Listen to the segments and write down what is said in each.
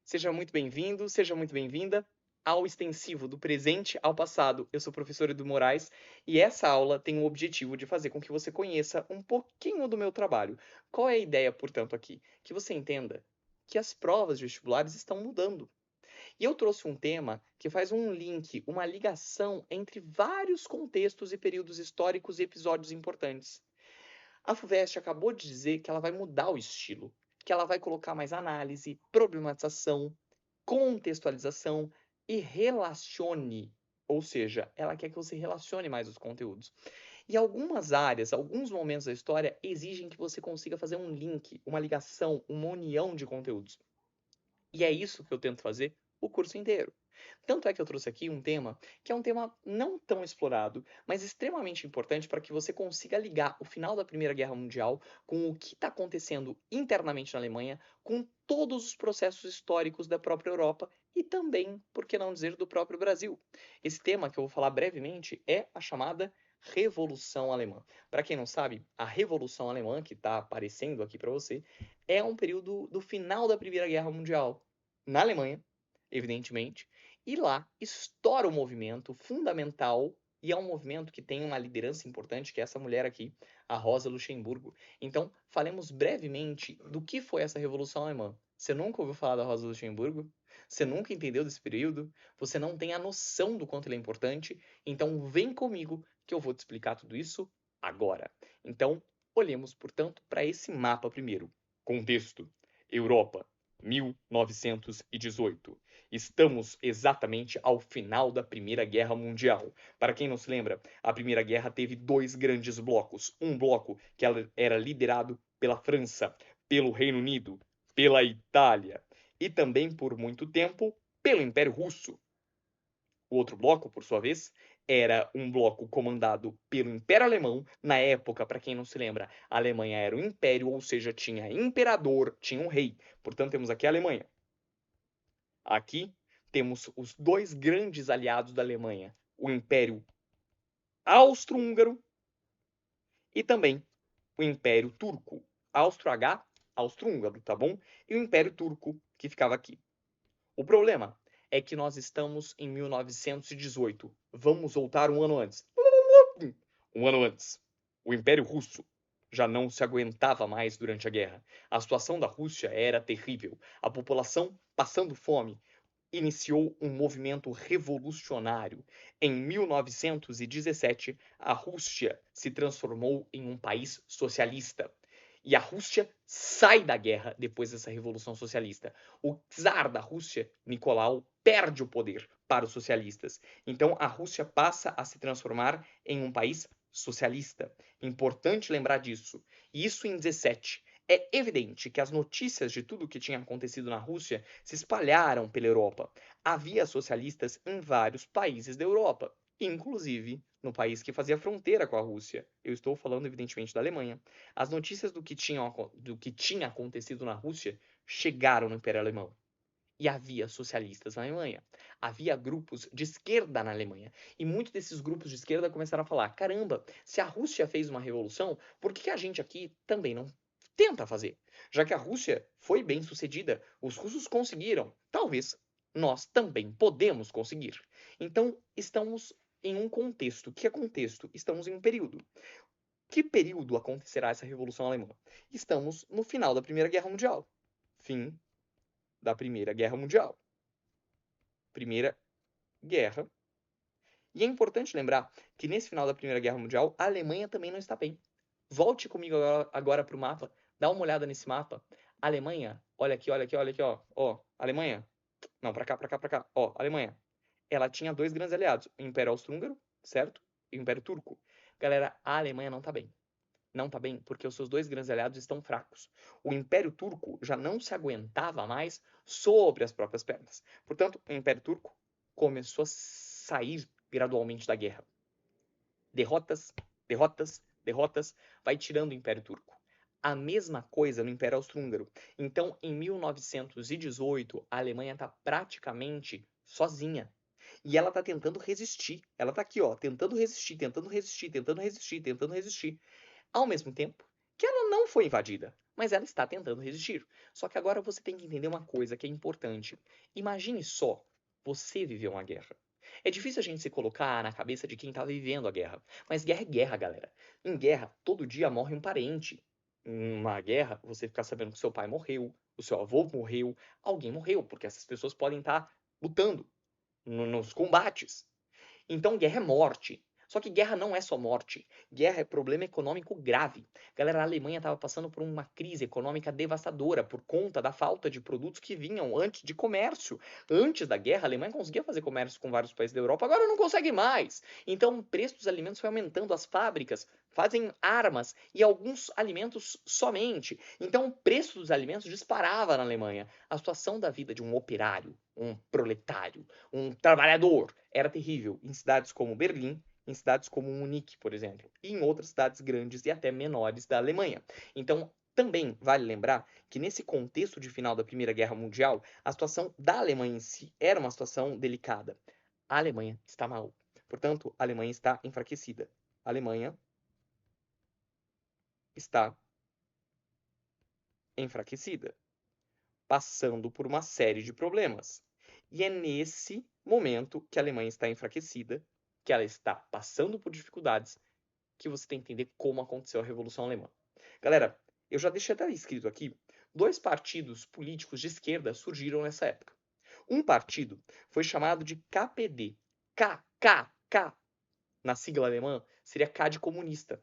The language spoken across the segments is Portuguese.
Seja muito bem-vindo, seja muito bem-vinda ao extensivo do presente ao passado. Eu sou o professor Edu Moraes e essa aula tem o objetivo de fazer com que você conheça um pouquinho do meu trabalho. Qual é a ideia, portanto, aqui? Que você entenda que as provas vestibulares estão mudando. E eu trouxe um tema que faz um link, uma ligação entre vários contextos e períodos históricos e episódios importantes. A FUVEST acabou de dizer que ela vai mudar o estilo, que ela vai colocar mais análise, problematização, contextualização e relacione, ou seja, ela quer que você relacione mais os conteúdos. E algumas áreas, alguns momentos da história exigem que você consiga fazer um link, uma ligação, uma união de conteúdos. E é isso que eu tento fazer o curso inteiro. Tanto é que eu trouxe aqui um tema que é um tema não tão explorado, mas extremamente importante para que você consiga ligar o final da Primeira Guerra Mundial com o que está acontecendo internamente na Alemanha, com todos os processos históricos da própria Europa e também, por que não dizer, do próprio Brasil. Esse tema que eu vou falar brevemente é a chamada Revolução Alemã. Para quem não sabe, a Revolução Alemã, que está aparecendo aqui para você, é um período do final da Primeira Guerra Mundial na Alemanha, evidentemente, e lá estoura um movimento fundamental e é um movimento que tem uma liderança importante, que é essa mulher aqui, a Rosa Luxemburgo. Então, falemos brevemente do que foi essa Revolução Alemã. Você nunca ouviu falar da Rosa Luxemburgo? Você nunca entendeu desse período? Você não tem a noção do quanto ele é importante? Então, vem comigo que eu vou te explicar tudo isso agora. Então, olhemos, portanto, para esse mapa primeiro. Contexto: Europa, 1918. Estamos exatamente ao final da Primeira Guerra Mundial. Para quem não se lembra, a Primeira Guerra teve dois grandes blocos. Um bloco que era liderado pela França, pelo Reino Unido, pela Itália e também, por muito tempo, pelo Império Russo. O outro bloco, por sua vez, era um bloco comandado pelo Império Alemão. Na época, para quem não se lembra, a Alemanha era um império, ou seja, tinha imperador, tinha um rei. Portanto, temos aqui a Alemanha. Aqui temos os dois grandes aliados da Alemanha, o Império Austro-Húngaro e também o Império Turco. Austro-H, Austro-Húngaro, tá bom? E o Império Turco, que ficava aqui. O problema é que nós estamos em 1918. Vamos voltar um ano antes. Um ano antes. O Império Russo já não se aguentava mais durante a guerra. A situação da Rússia era terrível. A população passando fome iniciou um movimento revolucionário. Em 1917, a Rússia se transformou em um país socialista. E a Rússia sai da guerra depois dessa revolução socialista. O czar da Rússia, Nicolau, perde o poder para os socialistas. Então a Rússia passa a se transformar em um país socialista. Importante lembrar disso. Isso em 17. É evidente que as notícias de tudo o que tinha acontecido na Rússia se espalharam pela Europa. Havia socialistas em vários países da Europa, inclusive no país que fazia fronteira com a Rússia. Eu estou falando, evidentemente, da Alemanha. As notícias do que tinha acontecido na Rússia chegaram no Império Alemão. E havia socialistas na Alemanha. Havia grupos de esquerda na Alemanha. E muitos desses grupos de esquerda começaram a falar: caramba, se a Rússia fez uma revolução, por que a gente aqui também não tenta fazer? Já que a Rússia foi bem sucedida, os russos conseguiram, talvez nós também podemos conseguir. Então, estamos em um contexto. Que é contexto? Estamos em um período. Que período acontecerá essa Revolução Alemã? Estamos no final da Primeira Guerra Mundial. Fim da Primeira Guerra Mundial. Primeira Guerra. E é importante lembrar que nesse final da Primeira Guerra Mundial, a Alemanha também não está bem. Volte comigo agora para o mapa, dá uma olhada nesse mapa. A Alemanha, olha aqui, olha aqui, olha aqui, ó. Ó, Alemanha. Não, para cá, para cá, para cá. Ó, Alemanha. Ela tinha dois grandes aliados, o Império Austro-Húngaro, certo? E o Império Turco. Galera, a Alemanha não tá bem. Não tá bem porque os seus dois grandes aliados estão fracos. O Império Turco já não se aguentava mais sobre as próprias pernas. Portanto, o Império Turco começou a sair gradualmente da guerra. Derrotas, derrotas, derrotas, vai tirando o Império Turco. A mesma coisa no Império Austro-Húngaro. Então, em 1918, a Alemanha está praticamente sozinha. E ela está tentando resistir. Ela está aqui, ó, tentando resistir, tentando resistir, tentando resistir, tentando resistir. Ao mesmo tempo que ela não foi invadida. mas ela está tentando resistir. Só que agora você tem que entender uma coisa que é importante. Imagine só você viver uma guerra. É difícil a gente se colocar na cabeça de quem está vivendo a guerra, mas guerra é guerra, galera. Em guerra, todo dia morre um parente. Em uma guerra, você fica sabendo que seu pai morreu, o seu avô morreu, alguém morreu, porque essas pessoas podem estar lutando nos combates. Então, guerra é morte. Só que guerra não é só morte. Guerra é problema econômico grave. Galera, a Alemanha estava passando por uma crise econômica devastadora por conta da falta de produtos que vinham antes de comércio. Antes da guerra, a Alemanha conseguia fazer comércio com vários países da Europa, agora não consegue mais. Então, o preço dos alimentos foi aumentando, as fábricas fazem armas e alguns alimentos somente. Então, o preço dos alimentos disparava na Alemanha. A situação da vida de um operário, um proletário, um trabalhador era terrível em cidades como Berlim, em cidades como Munique, por exemplo, e em outras cidades grandes e até menores da Alemanha. Então, também vale lembrar que nesse contexto de final da Primeira Guerra Mundial, a situação da Alemanha em si era uma situação delicada. A Alemanha está mal. Portanto, a Alemanha está enfraquecida. A Alemanha está enfraquecida, passando por uma série de problemas. E é nesse momento que a Alemanha está enfraquecida, que ela está passando por dificuldades, que você tem que entender como aconteceu a Revolução Alemã. Galera, eu já deixei até escrito aqui, dois partidos políticos de esquerda surgiram nessa época. Um partido foi chamado de KPD. K, na sigla alemã, seria K de comunista.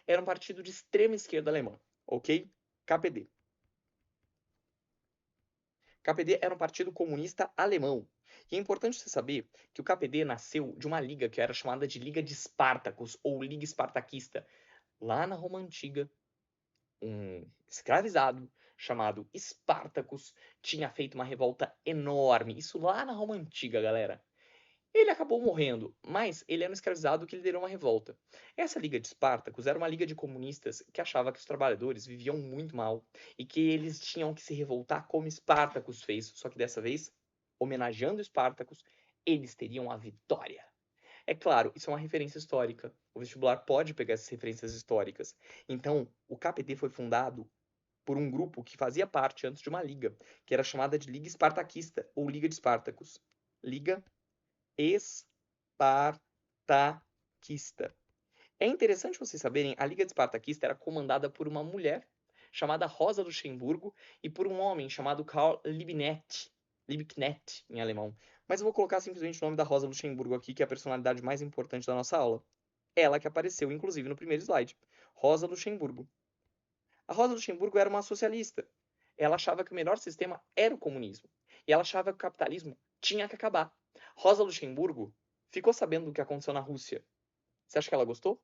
Era um partido de extrema esquerda alemã, ok? KPD. KPD era um partido comunista alemão. E é importante você saber que o KPD nasceu de uma liga que era chamada de Liga de Espartacos, ou Liga Espartaquista. Lá na Roma Antiga, um escravizado chamado Espartacus tinha feito uma revolta enorme. Isso lá na Roma Antiga, galera. Ele acabou morrendo, mas ele era um escravizado que liderou uma revolta. Essa Liga de Espartacus era uma liga de comunistas que achava que os trabalhadores viviam muito mal e que eles tinham que se revoltar como Espartacus fez, só que dessa vez, homenageando Espartacus, eles teriam a vitória. É claro, isso é uma referência histórica. O vestibular pode pegar essas referências históricas. Então, o KPD foi fundado por um grupo que fazia parte antes de uma liga, que era chamada de Liga Espartaquista ou Liga de Espartacus. Liga Espartaquista. É interessante vocês saberem, a Liga Espartaquista era comandada por uma mulher chamada Rosa Luxemburgo e por um homem chamado Karl Liebknecht em alemão. Mas eu vou colocar simplesmente o nome da Rosa Luxemburgo aqui, que é a personalidade mais importante da nossa aula. Ela que apareceu, inclusive, no primeiro slide. Rosa Luxemburgo. A Rosa Luxemburgo era uma socialista. Ela achava que o melhor sistema era o comunismo. E ela achava que o capitalismo tinha que acabar. Rosa Luxemburgo ficou sabendo do que aconteceu na Rússia. Você acha que ela gostou?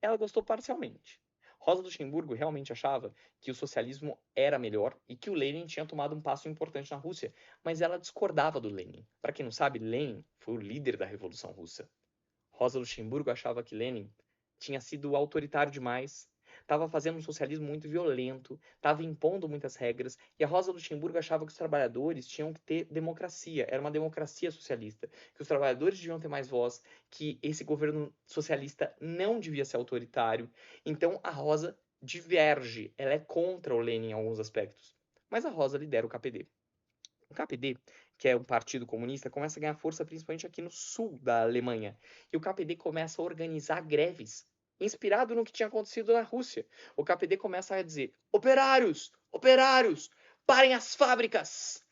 Ela gostou parcialmente. Rosa Luxemburgo realmente achava que o socialismo era melhor e que o Lenin tinha tomado um passo importante na Rússia, mas ela discordava do Lenin. Para quem não sabe, Lenin foi o líder da Revolução Russa. Rosa Luxemburgo achava que Lenin tinha sido autoritário demais, estava fazendo um socialismo muito violento, estava impondo muitas regras, e a Rosa Luxemburgo achava que os trabalhadores tinham que ter democracia, era uma democracia socialista, que os trabalhadores deviam ter mais voz, que esse governo socialista não devia ser autoritário. Então a Rosa diverge, ela é contra o Lenin em alguns aspectos. Mas a Rosa lidera o KPD. O KPD, que é um partido comunista, começa a ganhar força principalmente aqui no sul da Alemanha. E o KPD começa a organizar greves, inspirado no que tinha acontecido na Rússia. O KPD começa a dizer: operários, operários, parem as fábricas!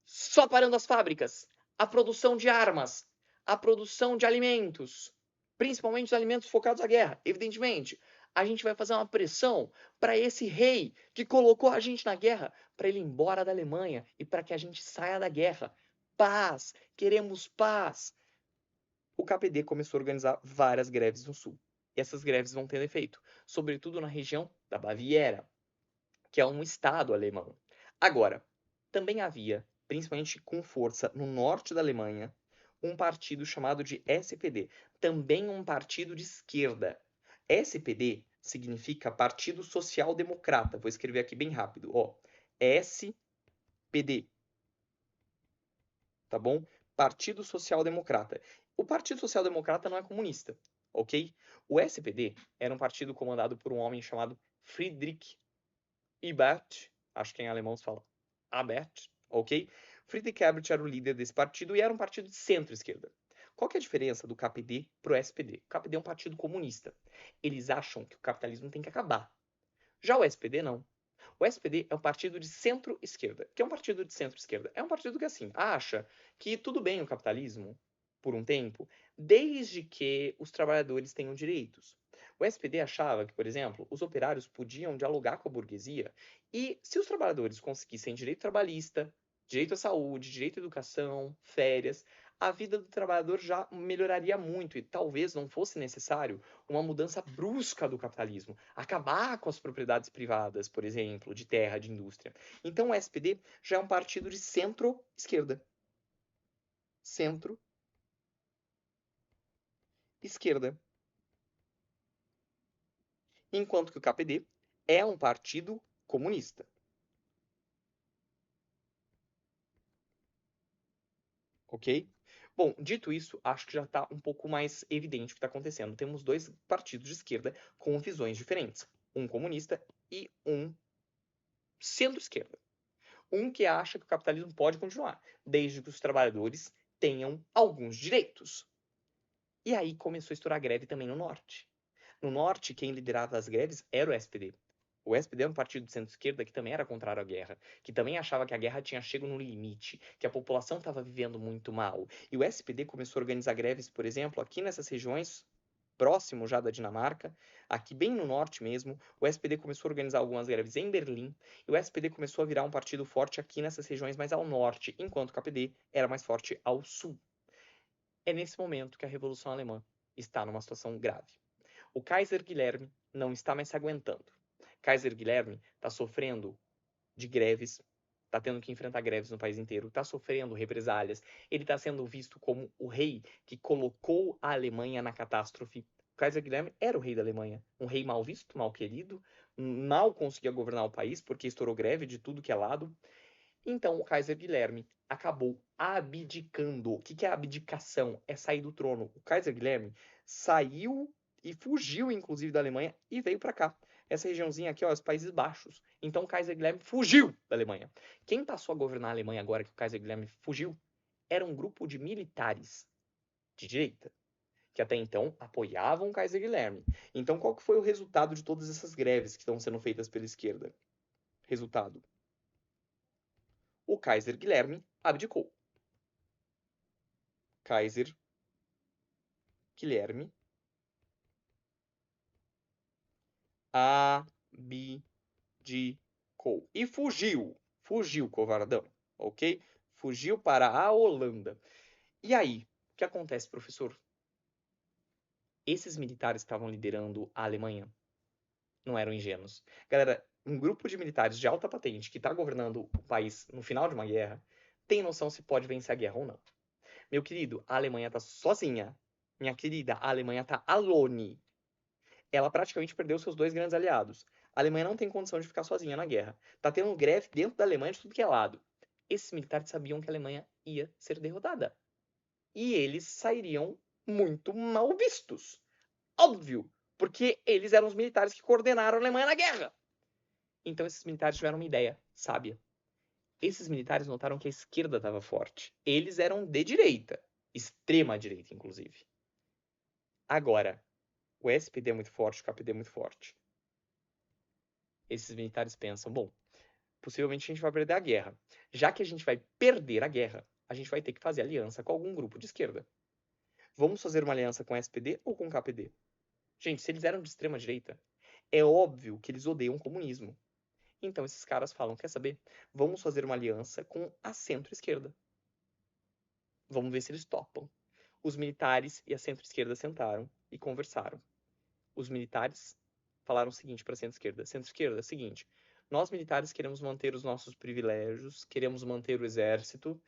Só parando as fábricas, a produção de armas, a produção de alimentos, principalmente os alimentos focados à guerra, evidentemente. A gente vai fazer uma pressão para esse rei que colocou a gente na guerra, para ele ir embora da Alemanha e para que a gente saia da guerra. Paz, queremos paz. O KPD começou a organizar várias greves no sul. E essas greves vão ter efeito, sobretudo na região da Baviera, que é um estado alemão. Agora, também havia, principalmente com força no norte da Alemanha, um partido chamado de SPD, também um partido de esquerda. SPD significa Partido Social Democrata. Vou escrever aqui bem rápido, ó. SPD. Tá bom? Partido Social Democrata. O Partido Social Democrata não é comunista, ok? O SPD era um partido comandado por um homem chamado Friedrich Ebert, acho que em alemão se fala Abert, ok? Friedrich Ebert era o líder desse partido e era um partido de centro-esquerda. Qual que é a diferença do KPD pro SPD? O KPD é um partido comunista. Eles acham que o capitalismo tem que acabar. Já o SPD não. O SPD é um partido de centro-esquerda. O que é um partido de centro-esquerda? É um partido que, assim, acha que tudo bem o capitalismo, por um tempo, desde que os trabalhadores tenham direitos. O SPD achava que, por exemplo, os operários podiam dialogar com a burguesia e, se os trabalhadores conseguissem direito trabalhista, direito à saúde, direito à educação, férias, a vida do trabalhador já melhoraria muito e talvez não fosse necessário uma mudança brusca do capitalismo, acabar com as propriedades privadas, por exemplo, de terra, de indústria. Então o SPD já é um partido de centro-esquerda. Centro-esquerda. Enquanto que o KPD é um partido comunista. Ok? Bom, dito isso, acho que já está um pouco mais evidente o que está acontecendo. Temos dois partidos de esquerda com visões diferentes. Um comunista e um centro-esquerda. Um que acha que o capitalismo pode continuar, desde que os trabalhadores tenham alguns direitos. E aí começou a estourar greve também no norte. No norte, quem liderava as greves era o SPD. O SPD era um partido de centro-esquerda que também era contrário à guerra, que também achava que a guerra tinha chegado no limite, que a população estava vivendo muito mal. E o SPD começou a organizar greves, por exemplo, aqui nessas regiões, próximo já da Dinamarca, aqui bem no norte mesmo. O SPD começou a organizar algumas greves em Berlim, e o SPD começou a virar um partido forte aqui nessas regiões mais ao norte, enquanto o KPD era mais forte ao sul. É nesse momento que a Revolução Alemã está numa situação grave. O Kaiser Guilherme não está mais se aguentando. Kaiser Guilherme está sofrendo de greves, está tendo que enfrentar greves no país inteiro, está sofrendo represálias, ele está sendo visto como o rei que colocou a Alemanha na catástrofe. O Kaiser Guilherme era o rei da Alemanha, um rei mal visto, mal querido, mal conseguia governar o país porque estourou greve de tudo que é lado. Então o Kaiser Guilherme acabou abdicando. O que é abdicação? É sair do trono. O Kaiser Guilherme saiu e fugiu, inclusive, da Alemanha e veio para cá. Essa regiãozinha aqui, ó, os Países Baixos. Então o Kaiser Guilherme fugiu da Alemanha. Quem passou a governar a Alemanha agora que o Kaiser Guilherme fugiu era um grupo de militares de direita, que até então apoiavam o Kaiser Guilherme. Então qual que foi o resultado de todas essas greves que estão sendo feitas pela esquerda? Resultado: o Kaiser Guilherme abdicou. Kaiser Guilherme abdicou. E fugiu. Fugiu, covardão. Ok? Fugiu para a Holanda. E aí, o que acontece, professor? Esses militares que estavam liderando a Alemanha não eram ingênuos. Galera, um grupo de militares de alta patente que está governando o país no final de uma guerra tem noção se pode vencer a guerra ou não. Meu querido, a Alemanha está sozinha. Minha querida, a Alemanha está alone. Ela praticamente perdeu seus dois grandes aliados. A Alemanha não tem condição de ficar sozinha na guerra. Tá tendo greve dentro da Alemanha de tudo que é lado. Esses militares sabiam que a Alemanha ia ser derrotada. E eles sairiam muito mal vistos. Óbvio, porque eles eram os militares que coordenaram a Alemanha na guerra. Então esses militares tiveram uma ideia sábia. Esses militares notaram que a esquerda estava forte. Eles eram de direita, extrema direita, inclusive. Agora, o SPD é muito forte, o KPD é muito forte. Esses militares pensam, bom, possivelmente a gente vai perder a guerra. Já que a gente vai perder a guerra, a gente vai ter que fazer aliança com algum grupo de esquerda. Vamos fazer uma aliança com o SPD ou com o KPD? Gente, se eles eram de extrema direita, é óbvio que eles odeiam o comunismo. Então esses caras falam, quer saber? Vamos fazer uma aliança com a centro-esquerda. Vamos ver se eles topam. Os militares e a centro-esquerda sentaram e conversaram. Os militares falaram o seguinte para a centro-esquerda: centro-esquerda, é o seguinte, nós militares queremos manter os nossos privilégios, queremos manter o exército,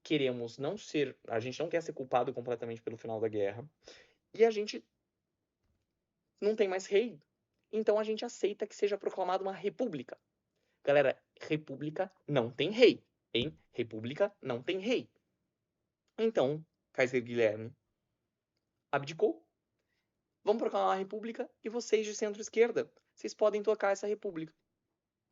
queremos não ser, a gente não quer ser culpado completamente pelo final da guerra, e a gente não tem mais rei. Então a gente aceita que seja proclamada uma república. Galera, república não tem rei, hein? República não tem rei. Então, Kaiser Guilherme abdicou. Vamos proclamar uma república e vocês de centro-esquerda, vocês podem tocar essa república.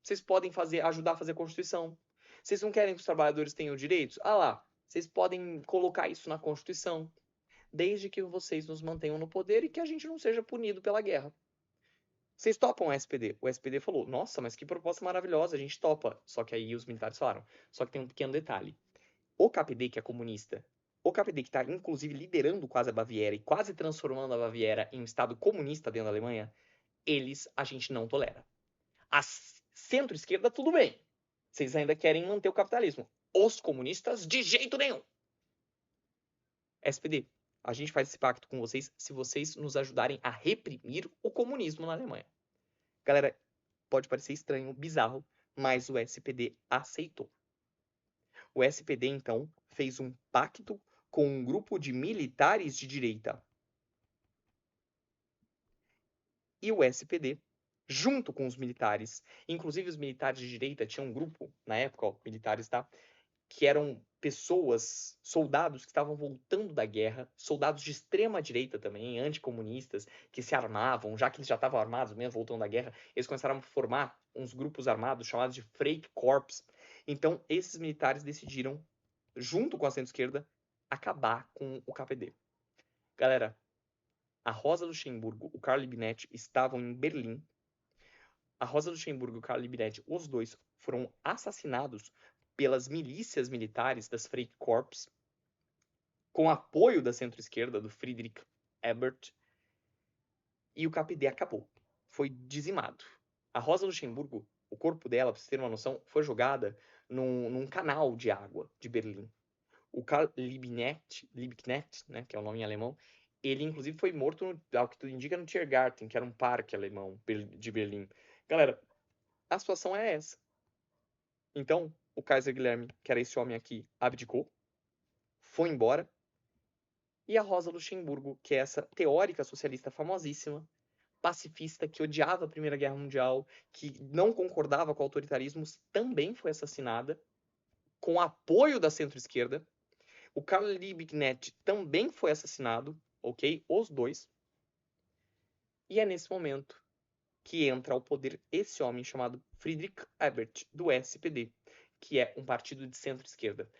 Vocês podem ajudar a fazer a Constituição. Vocês não querem que os trabalhadores tenham direitos? Ah lá, vocês podem colocar isso na Constituição, desde que vocês nos mantenham no poder e que a gente não seja punido pela guerra. Vocês topam o SPD? O SPD falou, nossa, mas que proposta maravilhosa, a gente topa. Só que aí os militares falaram, só que tem um pequeno detalhe. O KPD, que é comunista, o KPD que está inclusive liderando quase a Baviera e quase transformando a Baviera em um estado comunista dentro da Alemanha, eles a gente não tolera. A centro-esquerda, tudo bem. Vocês ainda querem manter o capitalismo. Os comunistas, de jeito nenhum. SPD, a gente faz esse pacto com vocês se vocês nos ajudarem a reprimir o comunismo na Alemanha. Galera, pode parecer estranho, bizarro, mas o SPD aceitou. O SPD, então, fez um pacto com um grupo de militares de direita. E o SPD, junto com os militares, inclusive os militares de direita, tinha um grupo, na época, ó, militares, tá? Que eram pessoas, soldados que estavam voltando da guerra, soldados de extrema direita também, anticomunistas, que se armavam, já que eles já estavam armados mesmo, voltando da guerra, eles começaram a formar uns grupos armados chamados de Freikorps. Então, esses militares decidiram, junto com a centro-esquerda, acabar com o KPD. Galera, a Rosa Luxemburgo, o Karl Liebknecht estavam em Berlim. A Rosa Luxemburgo e o Karl Liebknecht, os dois, foram assassinados pelas milícias militares das Freikorps, com apoio da centro-esquerda, do Friedrich Ebert, e o KPD acabou. Foi dizimado. A Rosa Luxemburgo, o corpo dela, pra vocês terem uma noção, foi jogada num canal de água de Berlim. O Karl Liebknecht, né, que é o nome em alemão, ele inclusive foi morto, ao que tudo indica, no Tiergarten, que era um parque alemão de Berlim. Galera, a situação é essa. Então, o Kaiser Guilherme, que era esse homem aqui, abdicou, foi embora, e a Rosa Luxemburgo, que é essa teórica socialista famosíssima, pacifista, que odiava a Primeira Guerra Mundial, que não concordava com o autoritarismo, também foi assassinada, com apoio da centro-esquerda. O Karl Liebknecht também foi assassinado, ok? Os dois. E é nesse momento que entra ao poder esse homem chamado Friedrich Ebert, do SPD, que é um partido de centro-esquerda.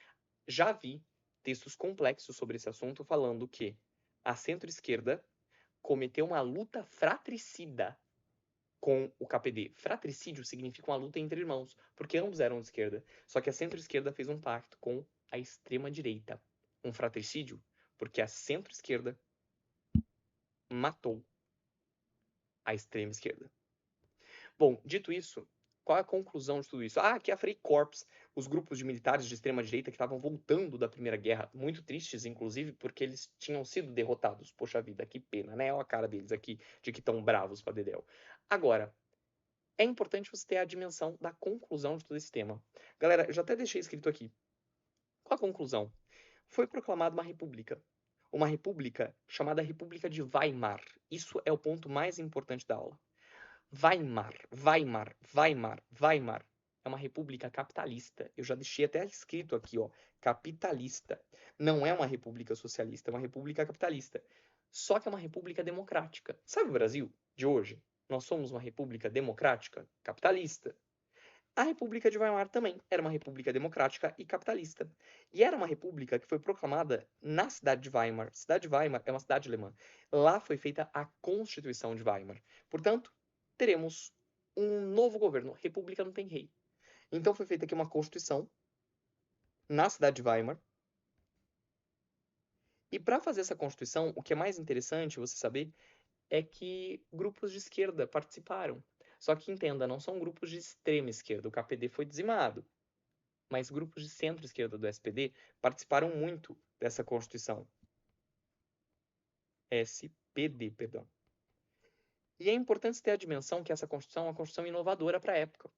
Já vi textos complexos sobre esse assunto falando que a centro-esquerda cometeu uma luta fratricida com o KPD. Fratricídio significa uma luta entre irmãos, porque ambos eram de esquerda. Só que a centro-esquerda fez um pacto com a extrema-direita. Um fratricídio porque a centro-esquerda matou a extrema-esquerda. Bom, dito isso, qual é a conclusão de tudo isso? Que a Freikorps, os grupos de militares de extrema-direita que estavam voltando da Primeira Guerra, muito tristes, inclusive, porque eles tinham sido derrotados. Poxa vida, que pena, né? Olha a cara deles aqui, de que estão bravos pra dedéu. Agora, é importante você ter a dimensão da conclusão de todo esse tema. Galera, eu já até deixei escrito aqui. Qual a conclusão? Foi proclamada uma república. Uma república chamada República de Weimar. Isso é o ponto mais importante da aula. Weimar. É uma república capitalista. Eu já deixei até escrito aqui, ó, capitalista. Não é uma república socialista, é uma república capitalista. Só que é uma república democrática. Sabe o Brasil de hoje? Nós somos uma república democrática, capitalista. A República de Weimar também era uma república democrática e capitalista. E era uma república que foi proclamada na cidade de Weimar. A cidade de Weimar é uma cidade alemã. Lá foi feita a Constituição de Weimar. Portanto, teremos um novo governo. República não tem rei. Então foi feita aqui uma Constituição na cidade de Weimar. E para fazer essa Constituição, o que é mais interessante você saber é que grupos de esquerda participaram. Só que entenda, não são grupos de extrema esquerda. O KPD foi dizimado. Mas grupos de centro-esquerda do SPD participaram muito dessa Constituição. SPD, perdão. E é importante ter a dimensão que essa Constituição é uma Constituição inovadora para a época.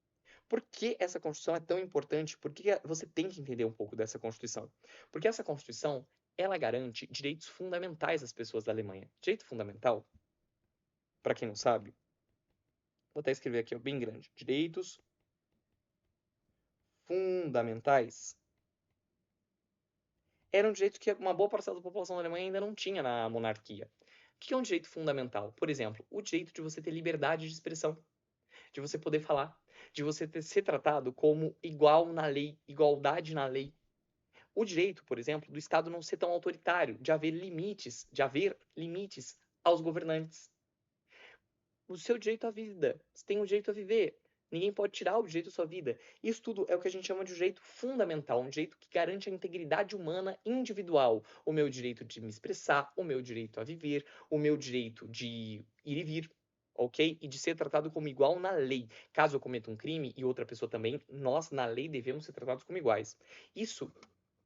Por que essa Constituição é tão importante? Por que você tem que entender um pouco dessa Constituição? Porque essa Constituição, ela garante direitos fundamentais às pessoas da Alemanha. Direito fundamental, para quem não sabe, vou até escrever aqui, ó, bem grande. Direitos fundamentais eram direitos que uma boa parcela da população da Alemanha ainda não tinha na monarquia. O que é um direito fundamental? Por exemplo, o direito de você ter liberdade de expressão, de você poder falar, de você ser tratado como igual na lei, igualdade na lei. O direito, por exemplo, do Estado não ser tão autoritário, de haver limites aos governantes. O seu direito à vida, você tem o direito a viver. Ninguém pode tirar o direito à sua vida. Isso tudo é o que a gente chama de direito fundamental, um direito que garante a integridade humana individual. O meu direito de me expressar, o meu direito a viver, o meu direito de ir e vir, ok? E de ser tratado como igual na lei. Caso eu cometa um crime e outra pessoa também, nós, na lei, devemos ser tratados como iguais. Isso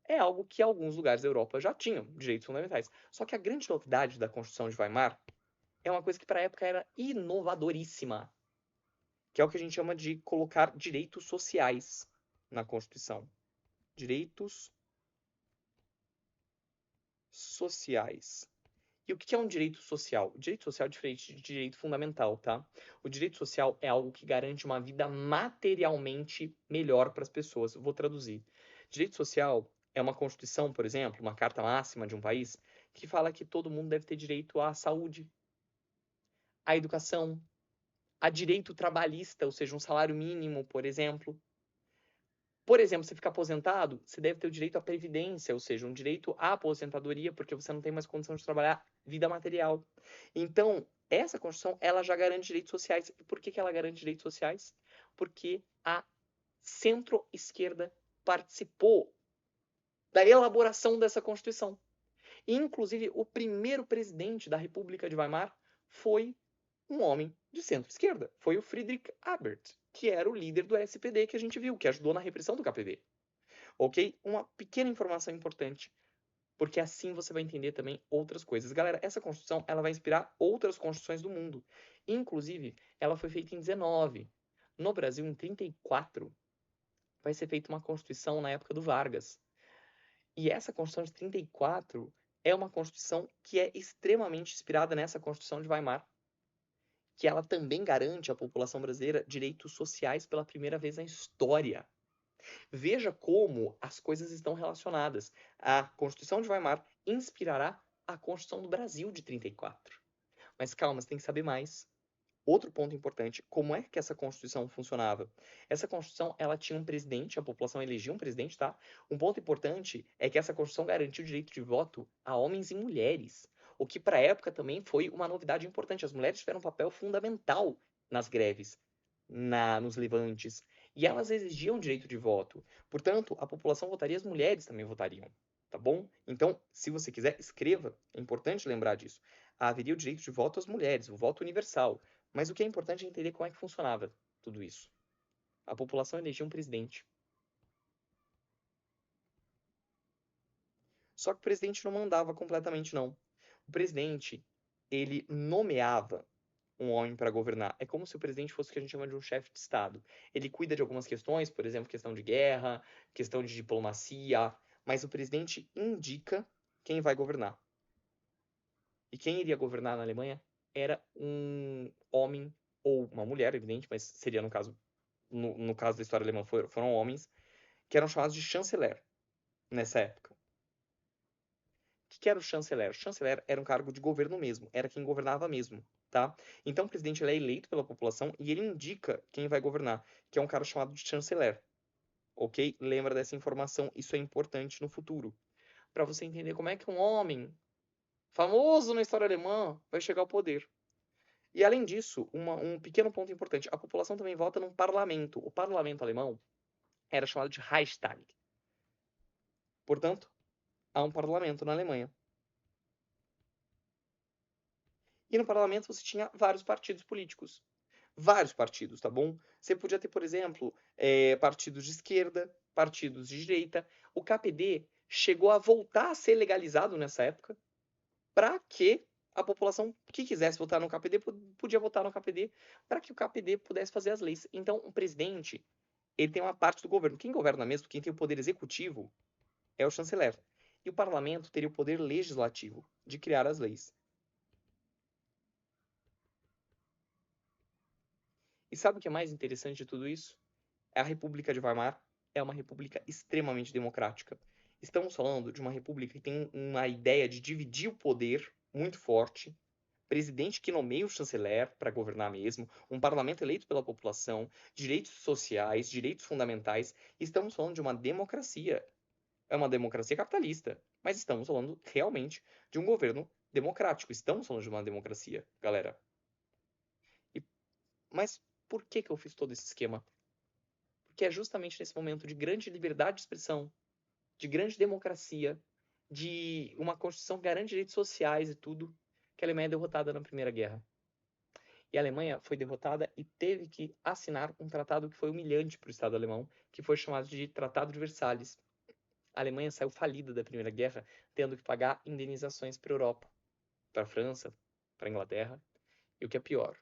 é algo que alguns lugares da Europa já tinham, direitos fundamentais. Só que a grande novidade da Constituição de Weimar é uma coisa que para a época era inovadoríssima, que é o que a gente chama de colocar direitos sociais na Constituição. Direitos sociais. E o que é um direito social? O direito social é diferente de direito fundamental, tá? O direito social é algo que garante uma vida materialmente melhor para as pessoas. Eu vou traduzir. Direito social é uma constituição, por exemplo, uma carta máxima de um país, que fala que todo mundo deve ter direito à saúde, à educação, a direito trabalhista, ou seja, um salário mínimo, por exemplo. Por exemplo, você fica aposentado, você deve ter o direito à previdência, ou seja, um direito à aposentadoria, porque você não tem mais condição de trabalhar vida material. Então, essa Constituição, ela já garante direitos sociais. E por que ela garante direitos sociais? Porque a centro-esquerda participou da elaboração dessa Constituição. Inclusive, o primeiro presidente da República de Weimar foi um homem de centro-esquerda. Foi o Friedrich Ebert, que era o líder do SPD que a gente viu, que ajudou na repressão do KPD. Ok? Uma pequena informação importante, porque assim você vai entender também outras coisas. Galera, essa Constituição ela vai inspirar outras constituições do mundo. Inclusive, ela foi feita em 19. No Brasil, em 34, vai ser feita uma Constituição na época do Vargas. E essa Constituição de 34 é uma Constituição que é extremamente inspirada nessa Constituição de Weimar, que ela também garante à população brasileira direitos sociais pela primeira vez na história. Veja como as coisas estão relacionadas. A Constituição de Weimar inspirará a Constituição do Brasil de 34. Mas calma, você tem que saber mais. Outro ponto importante, como é que essa Constituição funcionava? Essa Constituição, ela tinha um presidente, a população elegia um presidente, tá? Um ponto importante é que essa Constituição garantiu o direito de voto a homens e mulheres, o que para a época também foi uma novidade importante. As mulheres tiveram um papel fundamental nas greves, nos levantes, e elas exigiam direito de voto. Portanto, a população votaria, as mulheres também votariam, tá bom? Então, se você quiser, escreva. É importante lembrar disso. Haveria o direito de voto às mulheres, o voto universal. Mas o que é importante é entender como é que funcionava tudo isso. A população elegia um presidente. Só que o presidente não mandava completamente, não. O presidente, ele nomeava um homem para governar. É como se o presidente fosse o que a gente chama de um chefe de Estado. Ele cuida de algumas questões, por exemplo, questão de guerra, questão de diplomacia, mas o presidente indica quem vai governar. E quem iria governar na Alemanha era um homem ou uma mulher, evidente, mas seria no caso da história alemã foram homens, que eram chamados de chanceler nessa época. O que era o chanceler? O chanceler era um cargo de governo mesmo, era quem governava mesmo, tá? Então o presidente ele é eleito pela população e ele indica quem vai governar, que é um cara chamado de chanceler, ok? Lembra dessa informação, isso é importante no futuro, para você entender como é que um homem famoso na história alemã vai chegar ao poder. E além disso, um pequeno ponto importante, a população também vota num parlamento. O parlamento alemão era chamado de Reichstag. Portanto, há um parlamento na Alemanha. E no parlamento você tinha vários partidos políticos. Vários partidos, tá bom? Você podia ter, por exemplo, partidos de esquerda, partidos de direita. O KPD chegou a voltar a ser legalizado nessa época para que a população que quisesse votar no KPD podia votar no KPD para que o KPD pudesse fazer as leis. Então, o presidente ele tem uma parte do governo. Quem governa mesmo, quem tem o poder executivo, é o chanceler. E o parlamento teria o poder legislativo de criar as leis. E sabe o que é mais interessante de tudo isso? A República de Weimar é uma república extremamente democrática. Estamos falando de uma república que tem uma ideia de dividir o poder muito forte, presidente que nomeia o chanceler para governar mesmo, um parlamento eleito pela população, direitos sociais, direitos fundamentais. Estamos falando de uma democracia. É uma democracia capitalista, mas estamos falando realmente de um governo democrático. Estamos falando de uma democracia, galera. Mas por que eu fiz todo esse esquema? Porque é justamente nesse momento de grande liberdade de expressão, de grande democracia, de uma Constituição que garante direitos sociais e tudo, que a Alemanha é derrotada na Primeira Guerra. E a Alemanha foi derrotada e teve que assinar um tratado que foi humilhante para o Estado alemão, que foi chamado de Tratado de Versalhes. A Alemanha saiu falida da Primeira Guerra, tendo que pagar indenizações para a Europa, para a França, para a Inglaterra. E o que é pior,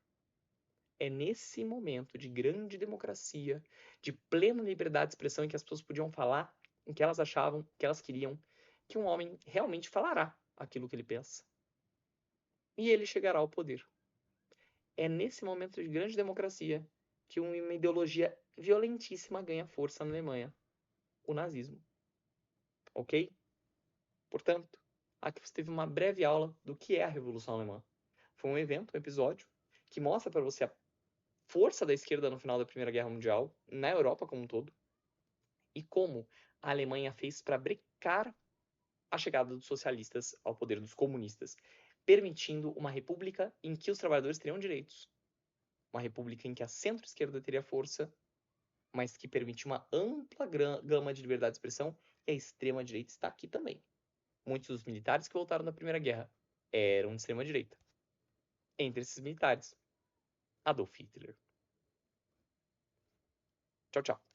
é nesse momento de grande democracia, de plena liberdade de expressão, em que as pessoas podiam falar o que elas achavam, o que elas queriam, que um homem realmente falará aquilo que ele pensa. E ele chegará ao poder. É nesse momento de grande democracia que uma ideologia violentíssima ganha força na Alemanha: o nazismo. Ok? Portanto, aqui você teve uma breve aula do que é a Revolução Alemã. Foi um evento, um episódio, que mostra para você a força da esquerda no final da Primeira Guerra Mundial, na Europa como um todo, e como a Alemanha fez para brecar a chegada dos socialistas ao poder, dos comunistas, permitindo uma república em que os trabalhadores teriam direitos, uma república em que a centro-esquerda teria força, mas que permite uma ampla gama de liberdade de expressão, e a extrema-direita está aqui também. Muitos dos militares que voltaram da Primeira Guerra eram de extrema-direita. Entre esses militares, Adolf Hitler. Tchau, tchau.